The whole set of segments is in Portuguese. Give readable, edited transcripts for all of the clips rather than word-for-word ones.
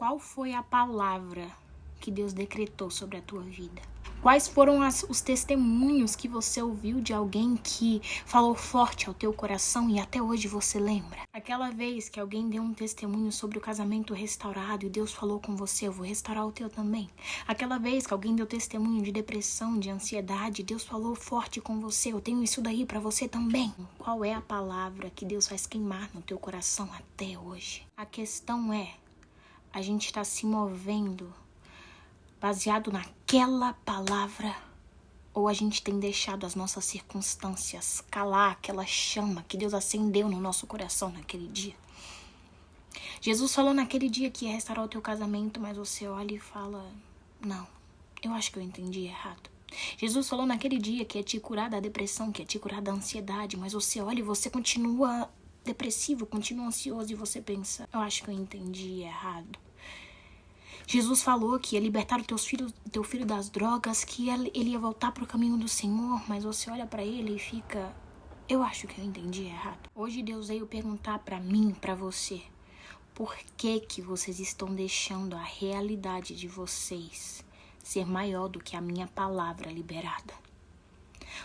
Qual foi a palavra que Deus decretou sobre a tua vida? Quais foram os testemunhos que você ouviu de alguém que falou forte ao teu coração e até hoje você lembra? Aquela vez que alguém deu um testemunho sobre o casamento restaurado e Deus falou com você, eu vou restaurar o teu também. Aquela vez que alguém deu testemunho de depressão, de ansiedade, Deus falou forte com você, eu tenho isso daí pra você também. Qual é a palavra que Deus faz queimar no teu coração até hoje? A questão é, a gente está se movendo baseado naquela palavra, ou a gente tem deixado as nossas circunstâncias calar aquela chama que Deus acendeu no nosso coração naquele dia? Jesus falou naquele dia que ia restaurar o teu casamento, mas você olha e fala, não, eu acho que eu entendi errado. Jesus falou naquele dia que ia te curar da depressão, que ia te curar da ansiedade, mas você olha e você continua depressivo, continua ansioso e você pensa, eu acho que eu entendi errado. Jesus falou que ia libertar o teu filho das drogas, que ele ia voltar para o caminho do Senhor, mas você olha para ele e fica, eu acho que eu entendi errado. Hoje Deus veio perguntar para mim, para você, por que vocês estão deixando a realidade de vocês ser maior do que a minha palavra liberada?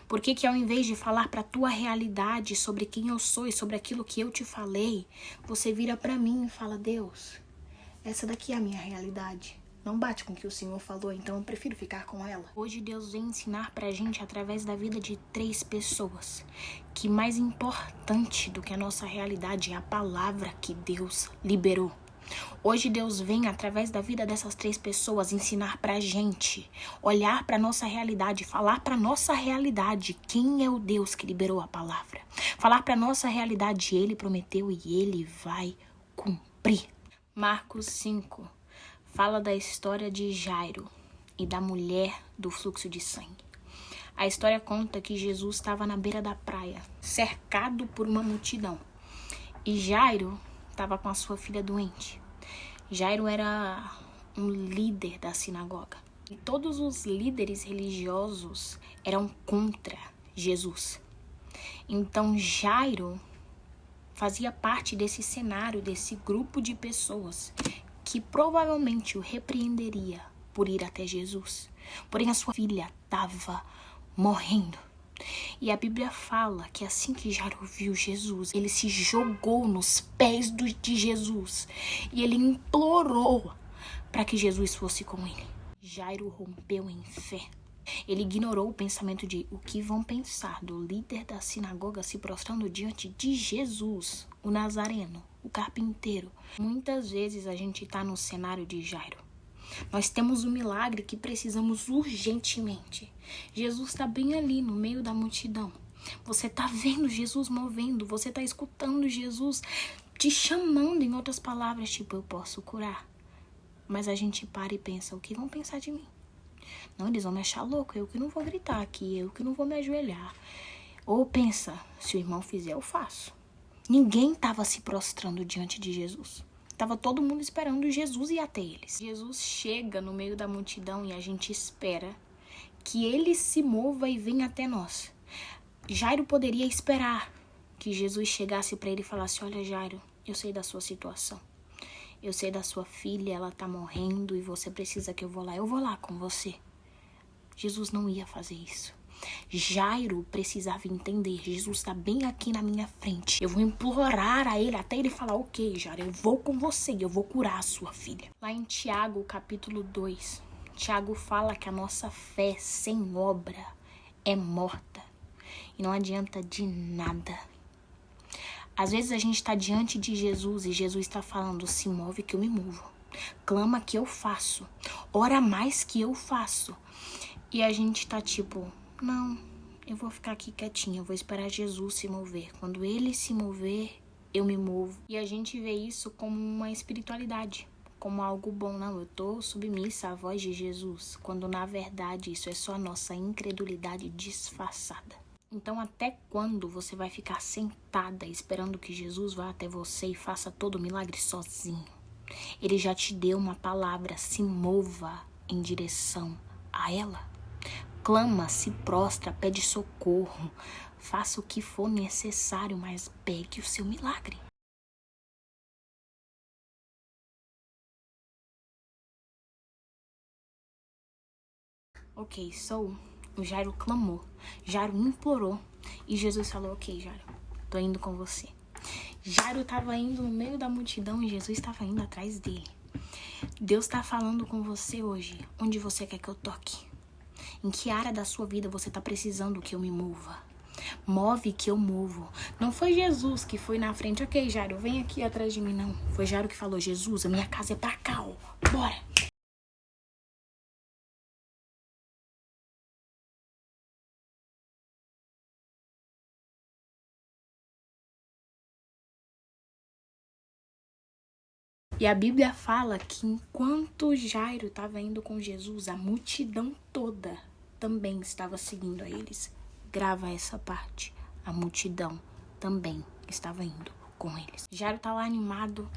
Por que ao invés de falar para a tua realidade sobre quem eu sou e sobre aquilo que eu te falei, você vira para mim e fala, Deus, essa daqui é a minha realidade. Não bate com o que o Senhor falou, então eu prefiro ficar com ela. Hoje Deus vem ensinar pra gente através da vida de 3 pessoas que mais importante do que a nossa realidade é a palavra que Deus liberou. Hoje Deus vem através da vida dessas 3 pessoas ensinar pra gente, olhar pra nossa realidade, falar pra nossa realidade quem é o Deus que liberou a palavra. Falar pra nossa realidade, Ele prometeu e Ele vai cumprir. Marcos 5 fala da história de Jairo e da mulher do fluxo de sangue. A história conta que Jesus estava na beira da praia, cercado por uma multidão. E Jairo estava com a sua filha doente. Jairo era um líder da sinagoga. E todos os líderes religiosos eram contra Jesus. Então Jairo fazia parte desse cenário, desse grupo de pessoas que provavelmente o repreenderia por ir até Jesus. Porém, a sua filha estava morrendo. E a Bíblia fala que assim que Jairo viu Jesus, ele se jogou nos pés de Jesus e ele implorou para que Jesus fosse com ele. Jairo rompeu em fé. Ele ignorou o pensamento de o que vão pensar do líder da sinagoga se prostrando diante de Jesus, o Nazareno, o carpinteiro. Muitas vezes a gente está no cenário de Jairo. Nós temos um milagre que precisamos urgentemente. Jesus está bem ali no meio da multidão. Você está vendo Jesus movendo, você está escutando Jesus te chamando, em outras palavras, tipo, eu posso curar. Mas a gente para e pensa, o que vão pensar de mim? Não, eles vão me achar louco, eu que não vou gritar aqui, eu que não vou me ajoelhar. Ou pensa, se o irmão fizer, eu faço. Ninguém estava se prostrando diante de Jesus. Estava todo mundo esperando Jesus ir até eles. Jesus chega no meio da multidão e a gente espera que ele se mova e venha até nós. Jairo poderia esperar que Jesus chegasse para ele e falasse, olha Jairo, eu sei da sua situação. Eu sei da sua filha, ela tá morrendo e você precisa que eu vou lá. Eu vou lá com você. Jesus não ia fazer isso. Jairo precisava entender, Jesus está bem aqui na minha frente. Eu vou implorar a ele até ele falar, ok, Jairo, eu vou com você e eu vou curar a sua filha. Lá em Tiago, capítulo 2, Tiago fala que a nossa fé sem obra é morta. E não adianta de nada. Às vezes a gente está diante de Jesus e Jesus está falando, se move que eu me movo. Clama que eu faço. Ora mais que eu faço. E a gente tá tipo, não, eu vou ficar aqui quietinha, eu vou esperar Jesus se mover. Quando ele se mover, eu me movo. E a gente vê isso como uma espiritualidade, como algo bom. Não, eu tô submissa à voz de Jesus, quando na verdade isso é só a nossa incredulidade disfarçada. Então até quando você vai ficar sentada esperando que Jesus vá até você e faça todo o milagre sozinho? Ele já te deu uma palavra, se mova em direção a ela. Clama, se prostra, pede socorro, faça o que for necessário, mas pegue o seu milagre. Ok, o Jairo clamou, Jairo implorou e Jesus falou, ok, Jairo, tô indo com você. Jairo estava indo no meio da multidão e Jesus estava indo atrás dele. Deus está falando com você hoje, onde você quer que eu toque. Em que área da sua vida você está precisando que eu me mova? Move que eu movo. Não foi Jesus que foi na frente, ok, Jairo, vem aqui atrás de mim, não. Foi Jairo que falou, Jesus, a minha casa é pra cá, ó. Bora. E a Bíblia fala que enquanto Jairo estava indo com Jesus, a multidão toda também estava seguindo a eles. Grava essa parte. A multidão também estava indo com eles. Jairo tá lá animado.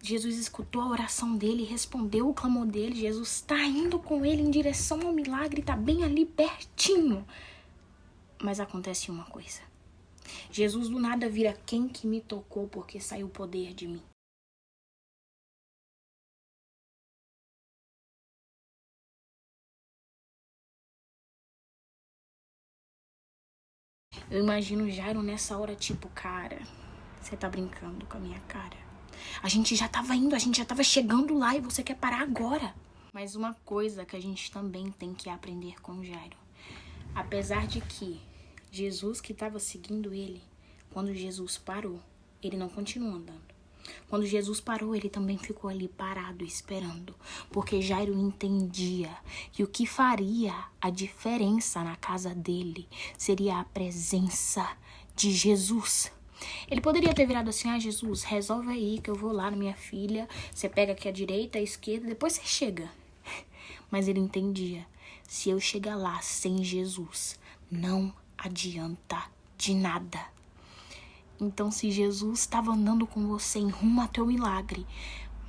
Jesus escutou a oração dele, respondeu o clamor dele. Jesus está indo com ele em direção ao milagre, tá bem ali pertinho. Mas acontece uma coisa. Jesus do nada vira, quem que me tocou porque saiu o poder de mim? Eu imagino Jairo nessa hora, tipo, cara, você tá brincando com a minha cara. A gente já tava indo, a gente já tava chegando lá e você quer parar agora. Mas uma coisa que a gente também tem que aprender com Jairo. Apesar de que Jesus que estava seguindo ele, quando Jesus parou, ele não continuou andando. Quando Jesus parou, ele também ficou ali parado, esperando. Porque Jairo entendia que o que faria a diferença na casa dele seria a presença de Jesus. Ele poderia ter virado assim, Jesus, resolve aí que eu vou lá na minha filha. Você pega aqui a direita, a esquerda, depois você chega. Mas ele entendia, se eu chegar lá sem Jesus, não adianta de nada. Então, se Jesus estava andando com você em rumo ao teu milagre,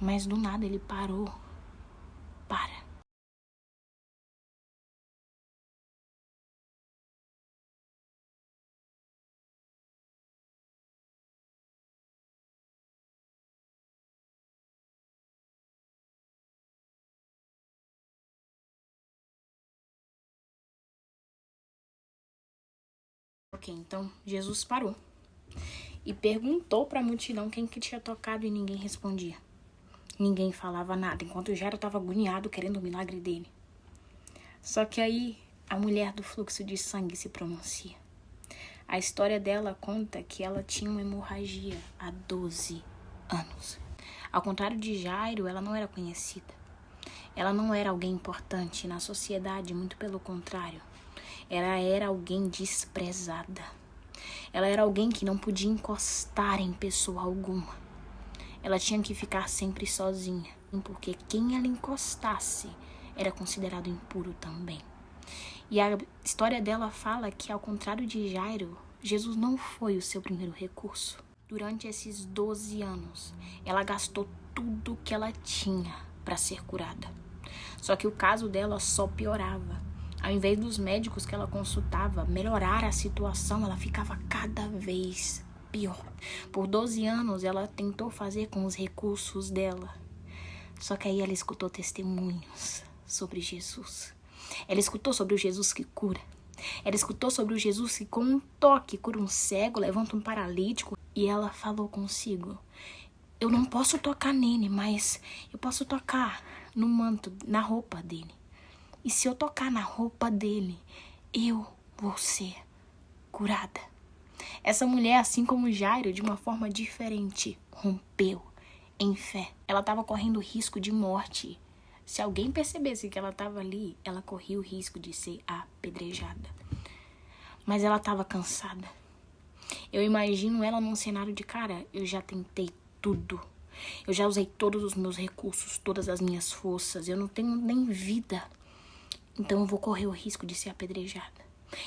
mas do nada ele parou, para. Ok, então Jesus parou e perguntou para a multidão quem que tinha tocado e ninguém respondia. Ninguém falava nada, enquanto o Jairo estava agoniado querendo o milagre dele. Só que aí a mulher do fluxo de sangue se pronuncia. A história dela conta que ela tinha uma hemorragia há 12 anos. Ao contrário de Jairo, ela não era conhecida. Ela não era alguém importante na sociedade, muito pelo contrário. Ela era alguém desprezada. Ela era alguém que não podia encostar em pessoa alguma. Ela tinha que ficar sempre sozinha, porque quem ela encostasse era considerado impuro também. E a história dela fala que, ao contrário de Jairo, Jesus não foi o seu primeiro recurso. Durante esses 12 anos, ela gastou tudo que ela tinha para ser curada. Só que o caso dela só piorava. Ao invés dos médicos que ela consultava melhorar a situação, ela ficava cada vez pior. Por 12 anos, ela tentou fazer com os recursos dela. Só que aí ela escutou testemunhos sobre Jesus. Ela escutou sobre o Jesus que cura. Ela escutou sobre o Jesus que com um toque cura um cego, levanta um paralítico. E ela falou consigo, eu não posso tocar nele, mas eu posso tocar no manto, na roupa dele. E se eu tocar na roupa dele, eu vou ser curada. Essa mulher, assim como Jairo, de uma forma diferente, rompeu em fé. Ela estava correndo risco de morte. Se alguém percebesse que ela estava ali, ela corria o risco de ser apedrejada. Mas ela estava cansada. Eu imagino ela num cenário de, cara, eu já tentei tudo. Eu já usei todos os meus recursos, todas as minhas forças. Eu não tenho nem vida. Então eu vou correr o risco de ser apedrejada.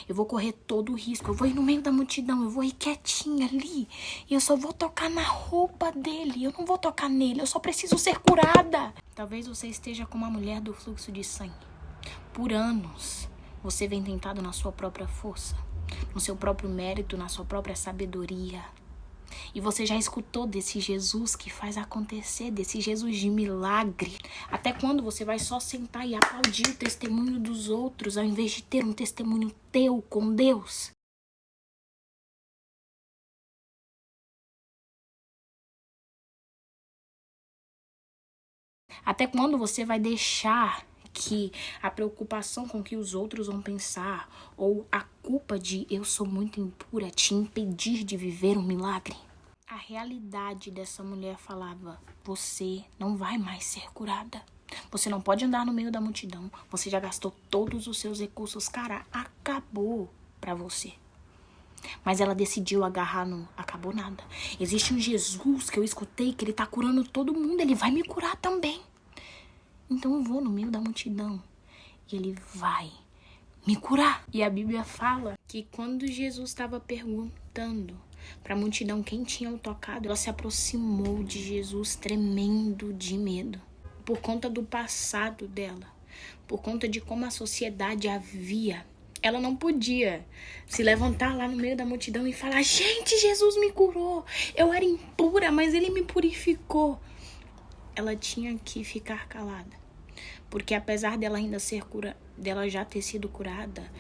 Eu vou correr todo o risco. Eu vou ir no meio da multidão. Eu vou ir quietinha ali. E eu só vou tocar na roupa dele. Eu não vou tocar nele. Eu só preciso ser curada. Talvez você esteja como a mulher do fluxo de sangue. Por anos, você vem tentado na sua própria força, no seu próprio mérito, na sua própria sabedoria. E você já escutou desse Jesus que faz acontecer, desse Jesus de milagre? Até quando você vai só sentar e aplaudir o testemunho dos outros, ao invés de ter um testemunho teu com Deus? Até quando você vai deixar que a preocupação com que os outros vão pensar ou a culpa de eu sou muito impura te impedir de viver um milagre? A realidade dessa mulher falava: você não vai mais ser curada. Você não pode andar no meio da multidão. Você já gastou todos os seus recursos. Cara, acabou pra você. Mas ela decidiu agarrar no acabou nada. Existe um Jesus que eu escutei que ele tá curando todo mundo. Ele vai me curar também. Então eu vou no meio da multidão e ele vai me curar. E a Bíblia fala que quando Jesus estava perguntando para a multidão quem tinha o tocado, ela se aproximou de Jesus tremendo de medo. Por conta do passado dela, por conta de como a sociedade a via. Ela não podia se levantar lá no meio da multidão e falar: gente, Jesus me curou. Eu era impura, mas ele me purificou. Ela tinha que ficar calada. Porque apesar dela ainda dela já ter sido curada,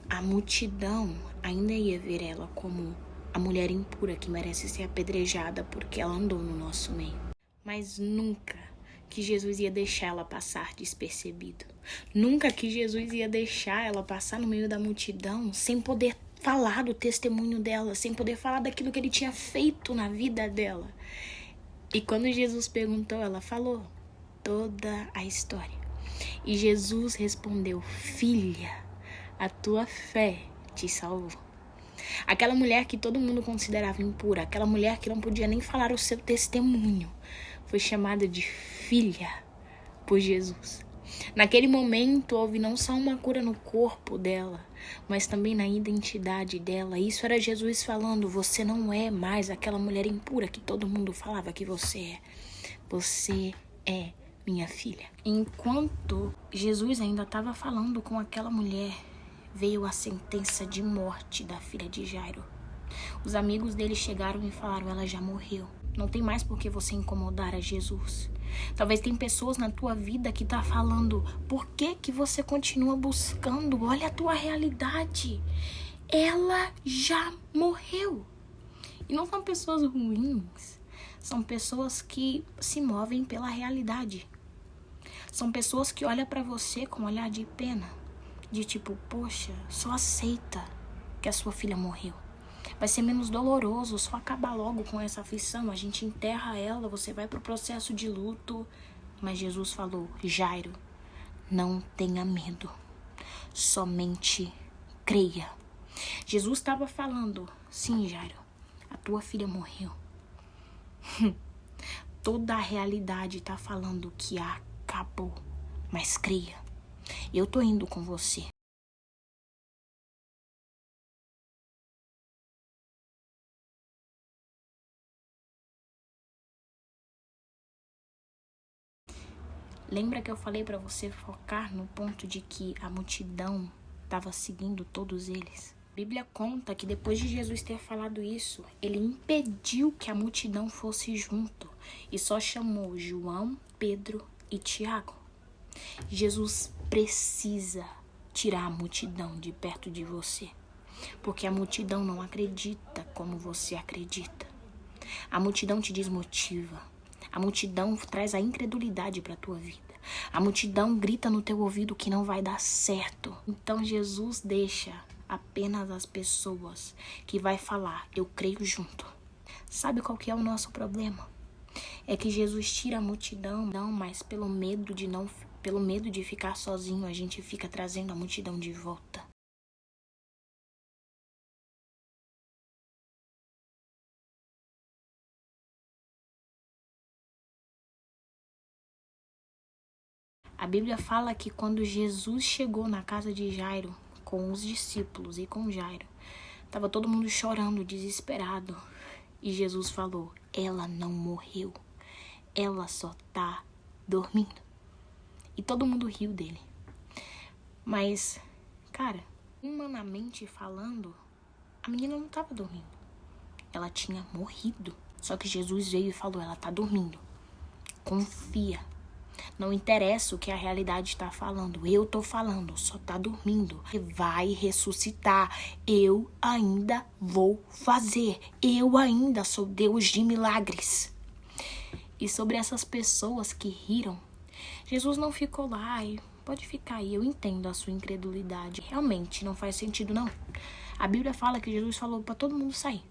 a multidão ainda ia ver ela como a mulher impura que merece ser apedrejada porque ela andou no nosso meio. Mas nunca que Jesus ia deixar ela passar despercebido. Nunca que Jesus ia deixar ela passar no meio da multidão sem poder falar do testemunho dela, sem poder falar daquilo que ele tinha feito na vida dela. E quando Jesus perguntou, ela falou toda a história. E Jesus respondeu: filha, a tua fé te salvou. Aquela mulher que todo mundo considerava impura, aquela mulher que não podia nem falar o seu testemunho, foi chamada de filha por Jesus. Naquele momento houve não só uma cura no corpo dela, mas também na identidade dela. Isso era Jesus falando: você não é mais aquela mulher impura que todo mundo falava que você é. Você é minha filha. Enquanto Jesus ainda estava falando com aquela mulher, veio a sentença de morte da filha de Jairo. Os amigos dele chegaram e falaram: ela já morreu. Não tem mais por que você incomodar a Jesus. Talvez tem pessoas na tua vida que tá falando: por que que você continua buscando? Olha a tua realidade. Ela já morreu. E não são pessoas ruins. São pessoas que se movem pela realidade. São pessoas que olham pra você com um olhar de pena. De tipo: poxa, só aceita que a sua filha morreu. Vai ser menos doloroso, só acabar logo com essa aflição. A gente enterra ela, você vai pro processo de luto. Mas Jesus falou: Jairo, não tenha medo. Somente creia. Jesus estava falando: sim, Jairo, a tua filha morreu. Toda a realidade tá falando que acabou. Mas creia. Eu tô indo com você. Lembra que eu falei pra você focar no ponto de que a multidão estava seguindo todos eles? A Bíblia conta que depois de Jesus ter falado isso, ele impediu que a multidão fosse junto e só chamou João, Pedro e Tiago. Jesus precisa tirar a multidão de perto de você, porque a multidão não acredita como você acredita. A multidão te desmotiva. A multidão traz a incredulidade para a tua vida. A multidão grita no teu ouvido que não vai dar certo. Então Jesus deixa apenas as pessoas que vai falar: eu creio junto. Sabe qual que é o nosso problema? É que Jesus tira a multidão, não, mas pelo medo de ficar sozinho, a gente fica trazendo a multidão de volta. A Bíblia fala que quando Jesus chegou na casa de Jairo, com os discípulos e com Jairo, estava todo mundo chorando, desesperado. E Jesus falou: ela não morreu, ela só tá dormindo. E todo mundo riu dele. Mas, cara, humanamente falando, a menina não tava dormindo. ela tinha morrido. Só que Jesus veio e falou, ela tá dormindo. Confia. Não interessa o que a realidade está falando. Eu tô falando, só tá dormindo. Vai ressuscitar. Eu ainda vou fazer. Eu ainda sou Deus de milagres. E sobre essas pessoas que riram, Jesus não ficou lá e pode ficar aí. Eu entendo a sua incredulidade. Realmente não faz sentido, não. A Bíblia fala que Jesus falou para todo mundo sair.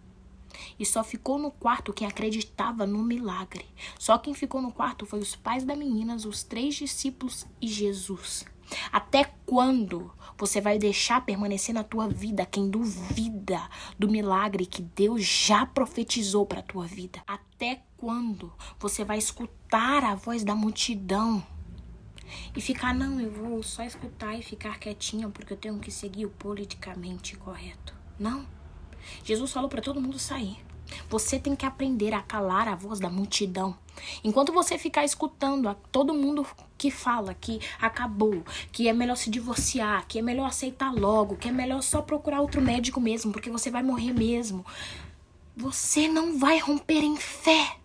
E só ficou no quarto quem acreditava no milagre. Só quem ficou no quarto foi os pais das meninas, os 3 discípulos e Jesus. Até quando você vai deixar permanecer na tua vida quem duvida do milagre que Deus já profetizou para a tua vida? Até quando você vai escutar a voz da multidão e ficar, não, eu vou só escutar e ficar quietinha porque eu tenho que seguir o politicamente correto? Não. Jesus falou para todo mundo sair. Você tem que aprender a calar a voz da multidão. Enquanto você ficar escutando a todo mundo que fala que acabou, que é melhor se divorciar, que é melhor aceitar logo, que é melhor só procurar outro médico mesmo, porque você vai morrer mesmo, você não vai romper em fé.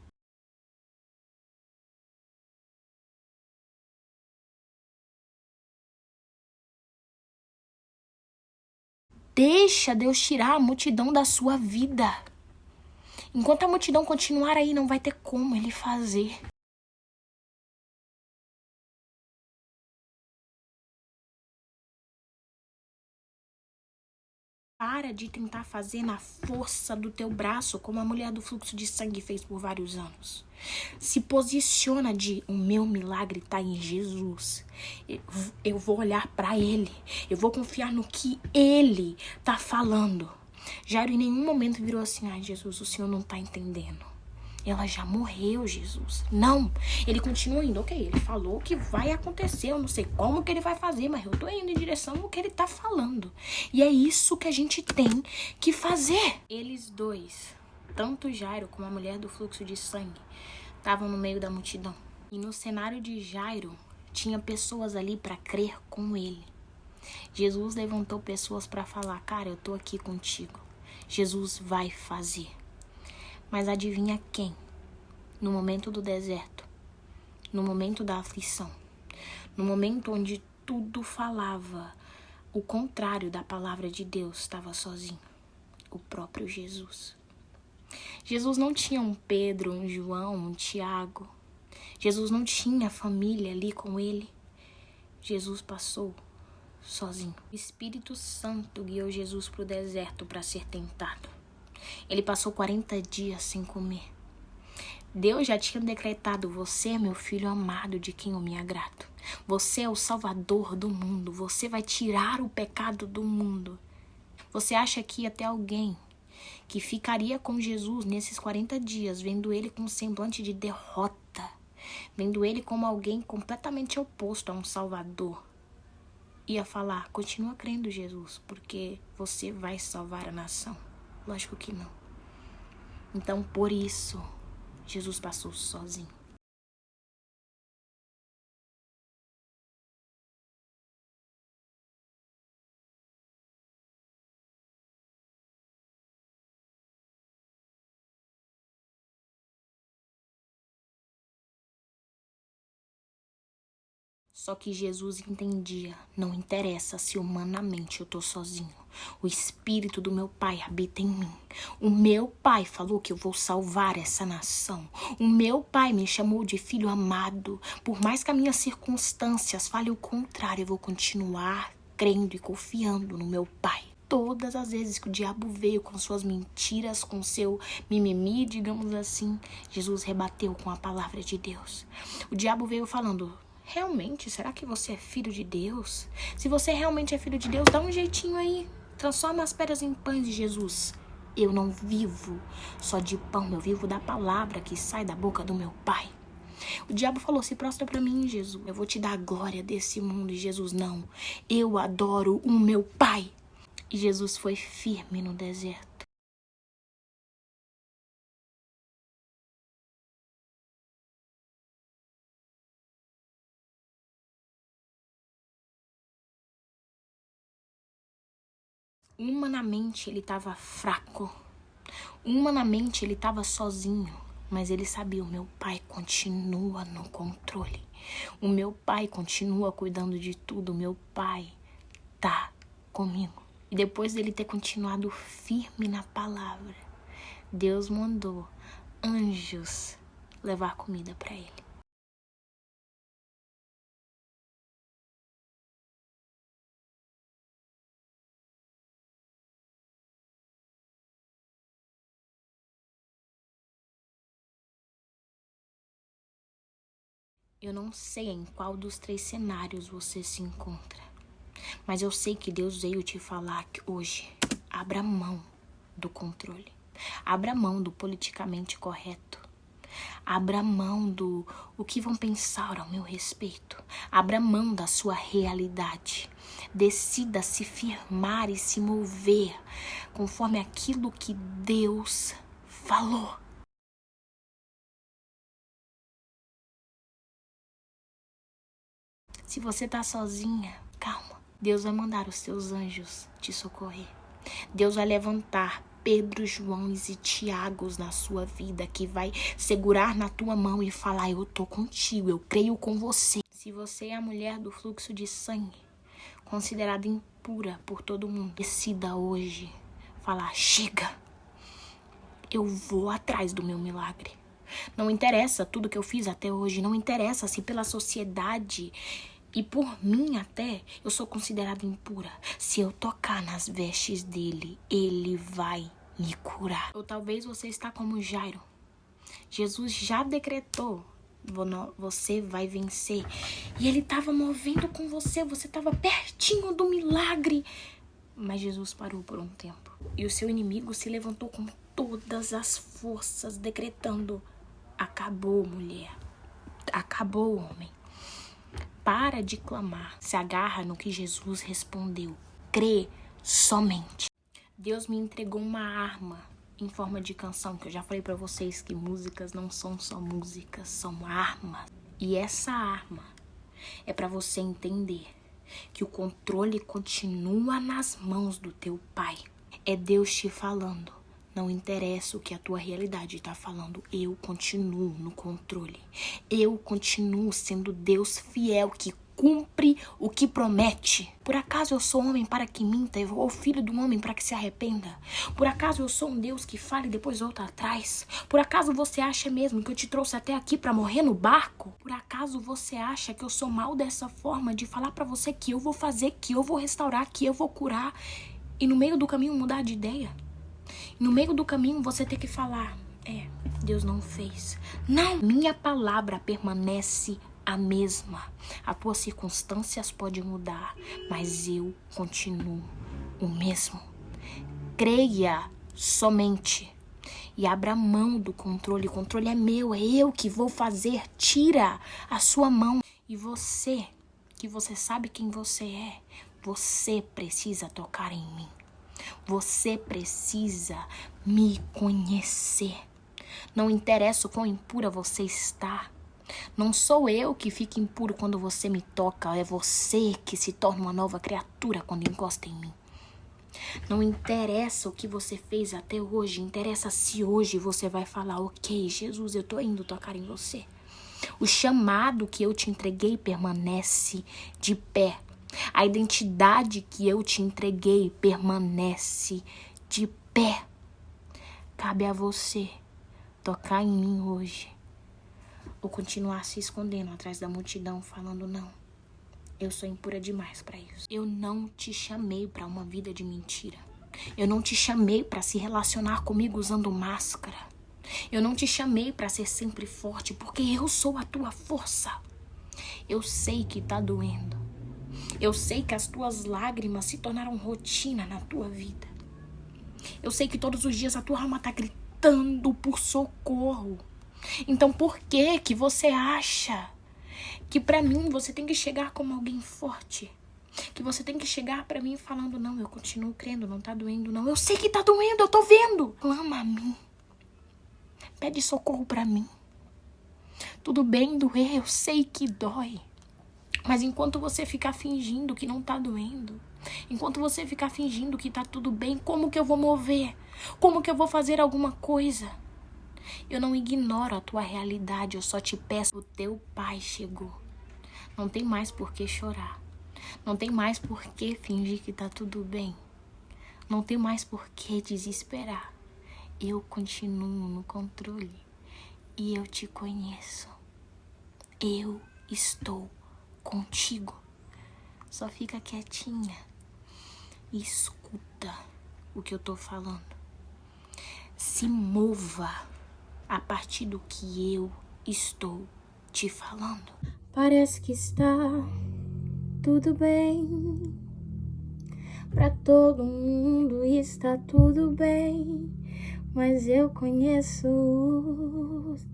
Deixa Deus tirar a multidão da sua vida. Enquanto a multidão continuar aí, não vai ter como ele fazer. Para de tentar fazer na força do teu braço, como a mulher do fluxo de sangue fez por vários anos. Se posiciona de, o meu milagre está em Jesus. Eu vou olhar para Ele. Eu vou confiar no que Ele está falando. Jairo em nenhum momento virou assim, ai Jesus, o Senhor não está entendendo. Ela já morreu, Jesus. Não, ele continua indo. Ok, ele falou que vai acontecer. Eu não sei como que ele vai fazer, mas eu tô indo em direção ao que ele tá falando. E é isso que a gente tem que fazer. Eles dois, tanto Jairo como a mulher do fluxo de sangue, estavam no meio da multidão. E no cenário de Jairo, tinha pessoas ali para crer com ele. Jesus levantou pessoas para falar, cara, eu tô aqui contigo. Jesus vai fazer. Mas adivinha quem? No momento do deserto, no momento da aflição, no momento onde tudo falava o contrário da palavra de Deus, estava sozinho. O próprio Jesus. Jesus não tinha um Pedro, um João, um Tiago. Jesus não tinha família ali com ele. Jesus passou sozinho. O Espírito Santo guiou Jesus para o deserto para ser tentado. Ele passou 40 dias sem comer. Deus já tinha decretado, você é meu filho amado de quem eu me agrado. Você é o salvador do mundo. Você vai tirar o pecado do mundo. Você acha que ia ter alguém que ficaria com Jesus nesses 40 dias, vendo ele com um semblante de derrota, vendo ele como alguém completamente oposto a um salvador, ia falar, continua crendo, Jesus, porque você vai salvar a nação? Lógico que não. Então, por isso, Jesus passou sozinho. Só que Jesus entendia, não interessa se humanamente eu tô sozinho. O Espírito do meu Pai habita em mim. O meu Pai falou que eu vou salvar essa nação. O meu Pai me chamou de filho amado. Por mais que as minhas circunstâncias falem o contrário, eu vou continuar crendo e confiando no meu Pai. Todas as vezes que o diabo veio com suas mentiras, com seu mimimi, digamos assim, Jesus rebateu com a palavra de Deus. O diabo veio falando, realmente, será que você é filho de Deus? Se você realmente é filho de Deus, dá um jeitinho aí. Transforma as pedras em pães de Jesus. Eu não vivo só de pão, eu vivo da palavra que sai da boca do meu Pai. O diabo falou, se prostra pra mim, Jesus. Eu vou te dar a glória desse mundo. E Jesus, não. Eu adoro o meu Pai. E Jesus foi firme no deserto. Humanamente ele estava fraco. Humanamente ele estava sozinho, mas ele sabia, o meu pai continua no controle. O meu pai continua cuidando de tudo, o meu pai tá comigo. E depois dele ter continuado firme na palavra, Deus mandou anjos levar comida para ele. Eu não sei em qual dos 3 cenários você se encontra, mas eu sei que Deus veio te falar que hoje, abra mão do controle. Abra mão do politicamente correto. Abra mão do o que vão pensar ao meu respeito. Abra mão da sua realidade. Decida se firmar e se mover conforme aquilo que Deus falou. Se você tá sozinha, calma. Deus vai mandar os seus anjos te socorrer. Deus vai levantar Pedro, João e Tiagos na sua vida, que vai segurar na tua mão e falar, eu tô contigo, eu creio com você. Se você é a mulher do fluxo de sangue, considerada impura por todo mundo, decida hoje falar, chega, eu vou atrás do meu milagre. Não interessa tudo que eu fiz até hoje, não interessa se pela sociedade e por mim até eu sou considerada impura. Se eu tocar nas vestes dele, ele vai me curar. Ou talvez você está como Jairo. Jesus já decretou, você vai vencer. E ele estava movendo com você estava pertinho do milagre. Mas Jesus parou por um tempo. E o seu inimigo se levantou com todas as forças, decretando, acabou, mulher. Acabou, homem. Para de clamar, se agarra no que Jesus respondeu. Crê somente. Deus me entregou uma arma em forma de canção, que eu já falei pra vocês que músicas não são só músicas, são armas. E essa arma é pra você entender que o controle continua nas mãos do teu pai. É Deus te falando. Não interessa o que a tua realidade está falando, eu continuo no controle. Eu continuo sendo Deus fiel que cumpre o que promete. Por acaso eu sou homem para que minta, ou filho do homem para que se arrependa? Por acaso eu sou um Deus que fala e depois volta atrás? Por acaso você acha mesmo que eu te trouxe até aqui para morrer no barco? Por acaso você acha que eu sou mal dessa forma de falar para você que eu vou fazer, que eu vou restaurar, que eu vou curar e no meio do caminho mudar de ideia? No meio do caminho você tem que falar, Deus não fez. Não, minha palavra permanece a mesma. As tuas circunstâncias podem mudar, mas eu continuo o mesmo. Creia somente e abra mão do controle. O controle é meu, é eu que vou fazer. Tira a sua mão. E você, que você sabe quem você é, você precisa tocar em mim. Você precisa me conhecer. Não interessa o quão impura você está. Não sou eu que fico impuro quando você me toca. É você que se torna uma nova criatura quando encosta em mim. Não interessa o que você fez até hoje. Interessa se hoje você vai falar, ok, Jesus, eu tô indo tocar em você. O chamado que eu te entreguei permanece de pé. A identidade que eu te entreguei permanece de pé. Cabe a você tocar em mim hoje ou continuar se escondendo atrás da multidão falando não. Eu sou impura demais para isso. Eu não te chamei para uma vida de mentira. Eu não te chamei para se relacionar comigo usando máscara. Eu não te chamei para ser sempre forte, porque eu sou a tua força. Eu sei que tá doendo. Eu sei que as tuas lágrimas se tornaram rotina na tua vida. Eu sei que todos os dias a tua alma tá gritando por socorro. Então por que você acha que pra mim você tem que chegar como alguém forte? Que você tem que chegar pra mim falando, não, eu continuo crendo, não tá doendo, não. Eu sei que tá doendo, eu tô vendo. Clama a mim. Pede socorro pra mim. Tudo bem doer, eu sei que dói. Mas enquanto você ficar fingindo que não tá doendo, enquanto você ficar fingindo que tá tudo bem, como que eu vou mover? Como que eu vou fazer alguma coisa? Eu não ignoro a tua realidade, eu só te peço, o teu pai chegou. Não tem mais por que chorar. Não tem mais por que fingir que tá tudo bem. Não tem mais por que desesperar. Eu continuo no controle e eu te conheço. Eu estou contigo. Só fica quietinha e escuta o que eu tô falando. Se mova a partir do que eu estou te falando. Parece que está tudo bem. Pra todo mundo está tudo bem. Mas eu conheço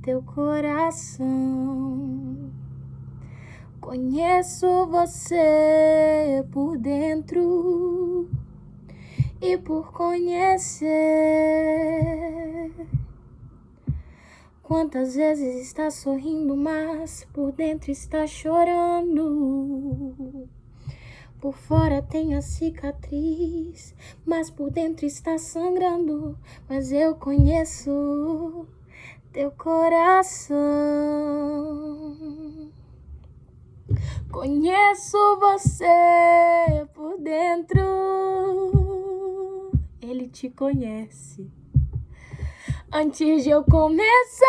teu coração. Conheço você por dentro e por conhecer. Quantas vezes está sorrindo, mas por dentro está chorando. Por fora tem a cicatriz, mas por dentro está sangrando. Mas eu conheço teu coração. Conheço você por dentro. Ele te conhece. Antes de eu começar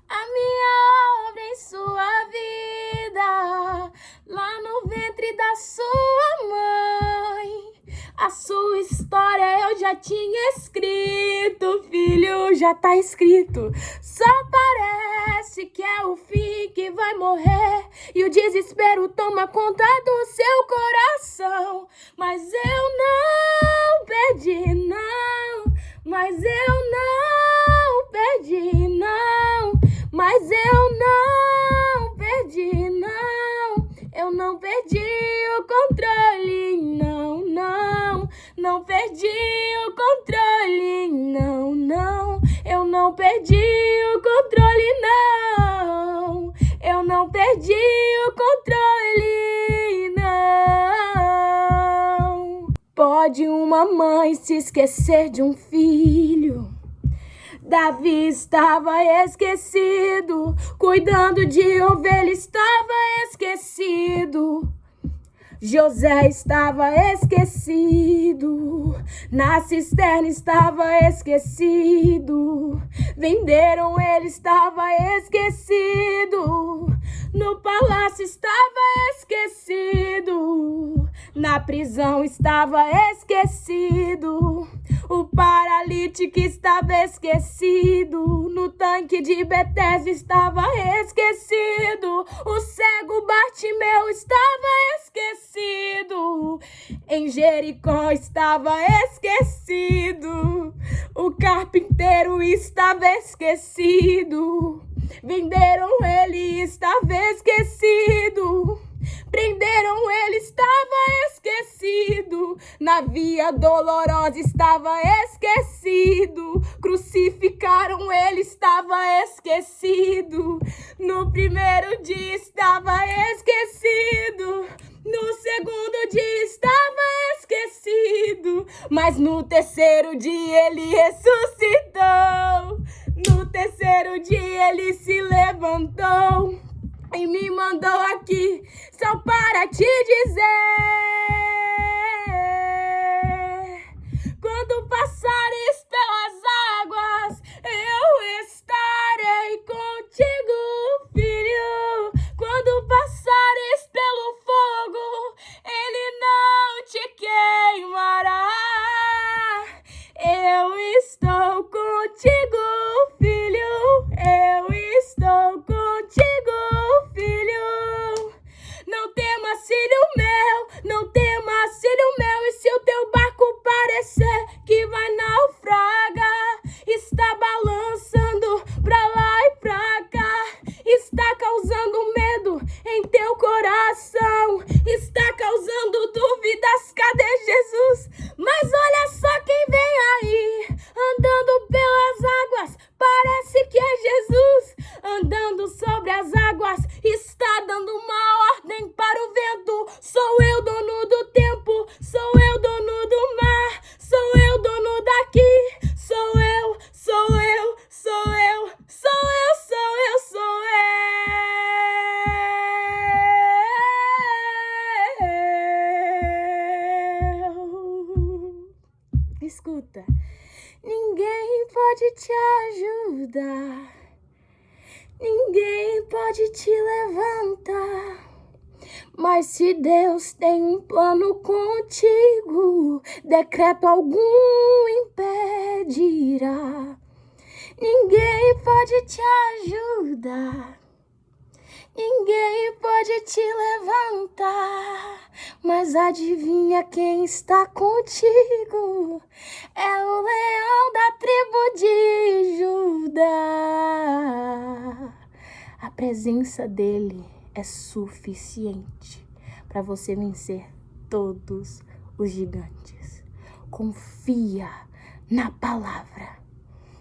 a minha obra em sua vida, lá no ventre da sua mãe, a sua história eu já tinha escrito, filho, já tá escrito. Só parece que é o fim que vai morrer e o desespero toma conta do seu coração. Mas eu não perdi, não. Mas eu não perdi, não. Mas eu não perdi, não. Eu não perdi o controle, não, não. Não perdi o controle, não, não. Eu não perdi o controle, não. Eu não perdi o controle, não. Pode uma mãe se esquecer de um filho. Davi estava esquecido, cuidando de ovelha estava esquecido. José estava esquecido, na cisterna estava esquecido. Venderam, ele estava esquecido, no palácio estava esquecido, na prisão estava esquecido. O paralítico estava esquecido, no tanque de Betesda estava esquecido. O cego Bartimeu estava esquecido, em Jericó estava esquecido. O carpinteiro estava esquecido, venderam ele estava esquecido. Prenderam ele, estava esquecido. Na via dolorosa estava esquecido. Crucificaram ele, estava esquecido. No primeiro dia estava esquecido. No segundo dia estava esquecido. Mas no terceiro dia ele ressuscitou. No terceiro dia ele se levantou e me mandou aqui só para te dizer: quando passares pelas águas, eu estarei contigo, filho. Quando passares pelo fogo, ele não te queimará. Eu estou contigo, filho. Eu estou contigo, filho. Não temas, filho meu, não temas, filho meu. E se o teu barco parecer que vai naufragar, está balançando pra lá e pra cá, está causando medo em teu coração, está causando dúvidas, cadê Jesus? Mas olha só quem vem aí, andando pelas águas, parece que é Jesus. Andando sobre as águas, está dando uma ordem levanta. Ninguém pode te ajudar. Ninguém pode te levantar. Mas se Deus tem um plano contigo, decreto algum impedirá. Ninguém pode te ajudar. Ninguém pode te levantar, mas adivinha quem está contigo? É o leão da tribo de Judá. A presença dele é suficiente para você vencer todos os gigantes. Confia na palavra.